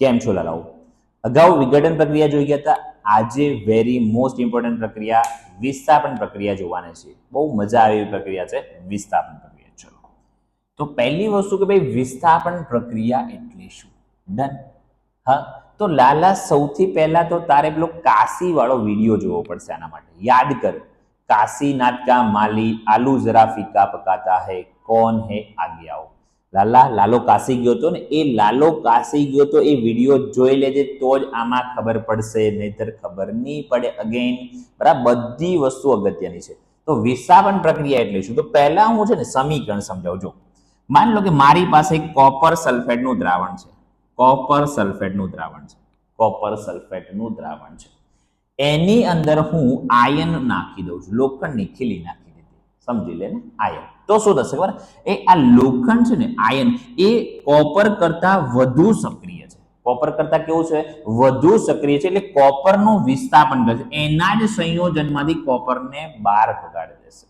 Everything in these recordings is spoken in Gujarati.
કેમ છો લાલાઓ? અગાઉ વિઘટન પ્રક્રિયા જોઈ ગયા હતા. આજે વેરી મોસ્ટ ઇમ્પોર્ટન્ટ પ્રક્રિયા વિસ્થાપન પ્રક્રિયા જોવાની છે. બહુ મજા આવે એવી પ્રક્રિયા છે વિસ્થાપન પ્રક્રિયા. ચલો તો પહેલી વસ્તુ કે ભાઈ વિસ્થાપન પ્રક્રિયા એટલે શું? ડન. હા, તો લાલા સૌથી પહેલા તો તારે પેલો કાશી વાળો વિડીયો જોવો પડશે આના માટે. યાદ કર, કાશી નાટકા માલી, આલू जरा फीका पकाता है, कौन है आगे आओ. લાલો કાશી ગયો હતો ને, એ લાલો કાશી ગયો તો એ વિડીયો જોઈ લેજે તો જ આમાં ખબર પડશે, નહીતર ખબર નહીં પડે. અગેન બરાબર, બધી વસ્તુ અગત્યની છે. તો વિસ્થાપન પ્રક્રિયા એટલે શું? તો પહેલા હું છે ને સમીકરણ સમજાવું. જો માની લો કે મારી પાસે કોપર સલ્ફેટનું દ્રાવણ છે. કોપર સલ્ફેટનું દ્રાવણ છે. કોપર સલ્ફેટનું દ્રાવણ છે. એની અંદર હું આયન નાખી દઉં છું, લોખંડની ખીલી નાખી દીધી, સમજી લે ને, આયન. તો શું થશે ખબર? એ આ લોખંડ છે ને, આયન, એ કોપર કરતા વધુ સક્રિય છે. કોપર કરતા કેવું છે? વધુ સક્રિય છે. એટલે કોપરનું વિસ્થાપન કરશે. એના જ સંયોજનમાંથી કોપરને બહાર ભગાડી દેશે.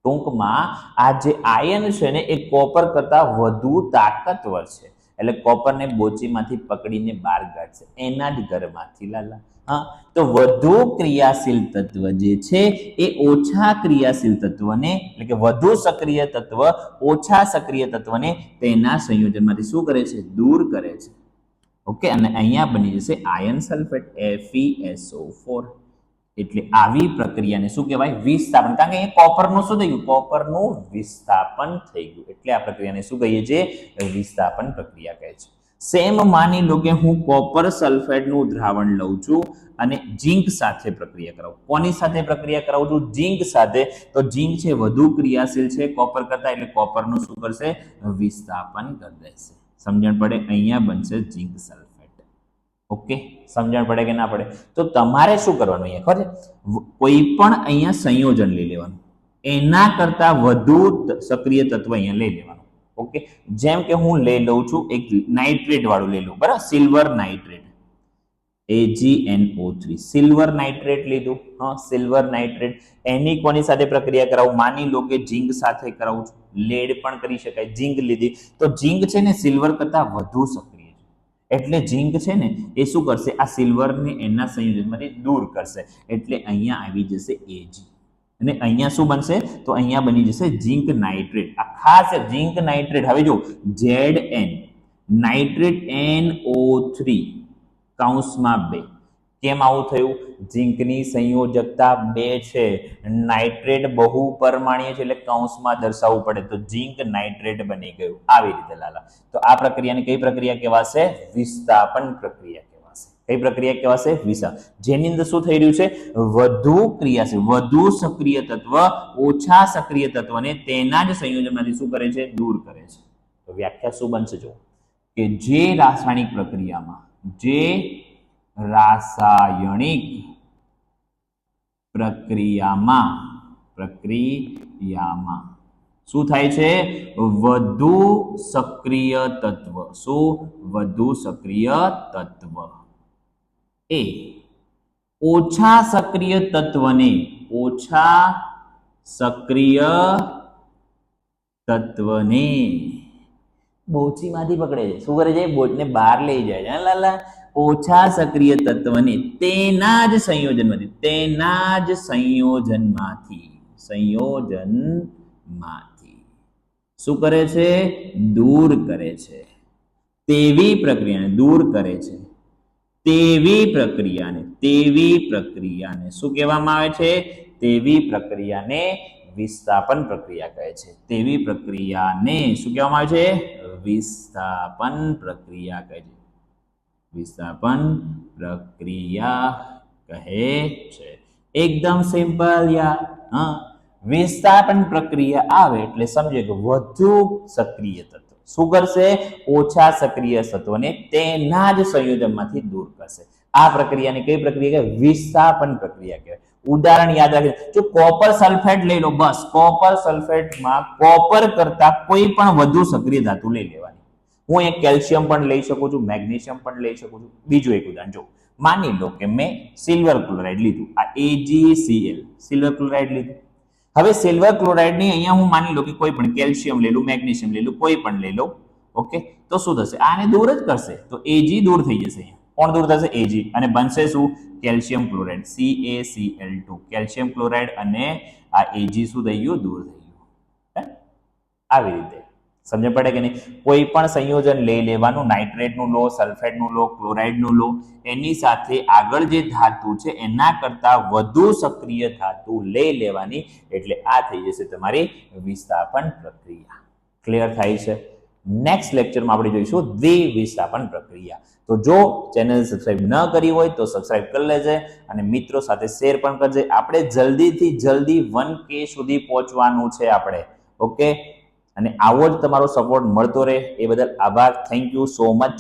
ટૂંકમાં આ જે આયન છે ને, એ કોપર કરતા વધુ તાકાતવર છે. એટલે કોપરને બોચીમાંથી પકડીને બહાર કાઢશે, એના જ ઘરમાંથી. લાલા હા, તો વધુ ક્રિયાશીલ તત્વ જે છે એ ઓછા ક્રિયાશીલ તત્વને, એટલે કે વધુ સક્રિય તત્વ ઓછા સક્રિય તત્વને તેના સંયોજનમાંથી શું કરે છે? દૂર કરે છે. ઓકે, અને અહીંયા બની જશે આયન સલ્ફેટ, FeSO4. એટલે આવી પ્રક્રિયાને શું કહેવાય? વિસ્થાપન. કારણ કે અહીંયા કોપરનું શું થઈ ગયું? કોપરનું વિસ્થાપન થઈ ગયું. એટલે આ પ્રક્રિયાને શું કહીએ છીએ? વિસ્થાપન પ્રક્રિયા કહે છે. સેમ માની લો કે હું કોપર સલ્ફેટનું દ્રાવણ લઉં છું અને ઝીંક સાથે પ્રક્રિયા કરાવું. કોની સાથે પ્રક્રિયા કરાવું છું? ઝીંક સાથે. તો ઝીંક છે વધુ ક્રિયાશીલ છે કોપર કરતા, એટલે કોપરનું શું કરશે? વિસ્થાપન કરી દેશે. સમજણ પડે? અહીંયા બનશે ઝીંક સલ્ફેટ. ઓકે, સમજણ પડે કે ના પડે? તો તમારે શું કરવાનું? અહીંયા ખબર છે, કોઈ પણ અહીંયા સંયોજન લઈ લેવાનું, એના કરતા વધુ સક્રિય તત્વ અહીંયા લઈ લેવાનું. ઓકે, જેમ કે હું લઈ લઉં છું એક નાઇટ્રેટ વાળું લઈ લઉં, બરાબર, silver nitrate, AgNO3, silver nitrate લીધું. હા, સિલ્વર નાઇટ્રેટ. એની કોની સાથે પ્રક્રિયા કરાવું? માની લો કે ઝીંક સાથે કરાવું છું. લેડ પણ કરી શકાય. ઝીંક લીધી તો ઝીંક છે ને સિલ્વર કરતા વધુ સક્રિય છે. એટલે ઝીંક છે ને એ શું કરશે? આ સિલ્વરને એના સંયોજનમાંથી દૂર કરશે. એટલે અહીંયા આવી જશે Ag. અને અહીંયા શું બનશે? તો અહીંયા બની જશે ઝીંક નાઇટ્રેટ. આ ખાસ ઝીંક નાઇટ્રેટ. હવે જો Zn નાઇટ્રેટ NO3 કૌંસમાં 2. કેમ આવું થયું? ઝીંકની સંયોજકતા 2 છે, નાઇટ્રેટ બહુ પરમાણ્વીય છે, એટલે કૌંસમાં દર્શાવવું પડે, તો ઝીંક નાઇટ્રેટ બની ગયું. આવી રીતે લાલા. તો આ પ્રક્રિયાને કઈ પ્રક્રિયા કહેવાશે? વિસ્થાપન પ્રક્રિયા. કઈ પ્રક્રિયા કહેવાશે? વિસ્થાપન. જેની અંદર શું થઈ રહ્યું છે? વધુ ક્રિયાશીલ, વધુ સક્રિય તત્વ ઓછા સક્રિય તત્વને તેના જ સંયોજનમાંથી શું કરે છે? દૂર કરે છે. તો વ્યાખ્યા શું બનશે? જો કે જે રાસાયણિક પ્રક્રિયામાં શું થાય છે? વધુ સક્રિય તત્વ. શું? વધુ સક્રિય તત્વ એ ઓછા સક્રિય તત્વને બોચીમાંથી પકડે છે. શું કરે છે? બોચને બહાર લઈ જાય છે. લાલા, ઓછા સક્રિય તત્વને તેના જ સંયોજનમાંથી શું કરે છે? દૂર કરે છે. તેવી પ્રક્રિયાને દૂર કરે છે. તેવી પ્રક્રિયાને શું કહેવામાં આવે છે? તેવી પ્રક્રિયાને વિસ્થાપન પ્રક્રિયા કહે છે. તેવી પ્રક્રિયાને શું કહેવામાં આવે છે? વિસ્થાપન પ્રક્રિયા કહે છે. વિસ્થાપન પ્રક્રિયા કહે છે. એકદમ સિમ્પલ યાર. હા, વિસ્થાપન પ્રક્રિયા આવે એટલે સમજે કે વધુ સક્રિય તત્વ શું કરશે? ઓછા સક્રિય તત્વને તેના જ સંયોજનમાંથી દૂર કરશે. આ પ્રક્રિયાને કઈ પ્રક્રિયા કહેવાય? વિસ્થાપન પ્રક્રિયા કહેવાય. ઉદાહરણ યાદ રાખજો. જો કોપર સલ્ફેટ લઈ લો, બસ કોપર સલ્ફેટમાં કોપર કરતા કોઈ પણ વધુ સક્રિય ધાતુ લઈ લેવાની. હું એક કેલ્શિયમ પણ લઈ શકું છું, મેગ્નેશિયમ પણ લઈ શકું છું. બીજું એક ઉદાહરણ જો, માની લો કે મેં સિલ્વર ક્લોરાઇડ લીધું, આ AgCl સિલ્વર ક્લોરાઇડ લીધું. હવે સિલ્વર ક્લોરાઇડ ની અહીંયા હું માની લો કે કોઈ પણ કેલ્શિયમ લઈ લઉં, મેગ્નેશિયમ લઈ લઉં, કોઈ પણ લઈ લઉં. ઓકે, તો શું થશે? આને દૂર જ કરશે, તો Ag દૂર થઈ જશે. કોણ દૂર થશે? Ag. અને બનશે શું? Calcium chloride, CaCl2. Calcium chloride અને આ Ag શું થઈ ગયું? દૂર થઈ ગયું. આવી રીતે સમજ પડે કે નહીં? કોઈ પણ સંયોજન લઈ લેવાનું, નાઇટ્રેટનું લો, સલ્ફેટનું લો, ક્લોરાઇડનું લો, એની સાથે આગળ જે ધાતુ છે એના કરતા વધુ સક્રિય ધાતુ લઈ લેવાની, એટલે આ થઈ જશે તમારી વિસ્થાપન પ્રક્રિયા. ક્લિયર થાય છે? નેક્સ્ટ લેક્ચરમાં આપણે જોઈશું દ્વિવિસ્થાપન પ્રક્રિયા. તો જો ચેનલ સબસ્ક્રાઇબ ન કરી હોય તો સબસ્ક્રાઇબ કરી લેજે અને મિત્રો સાથે શેર પણ કરજે. આપણે જલ્દીથી જલ્દી 1K સુધી પહોંચવાનું છે આપણે. ઓકે, અને આવો જ તમારો સપોર્ટ મળતો રહે એ બદલ આભાર. Thank you so much.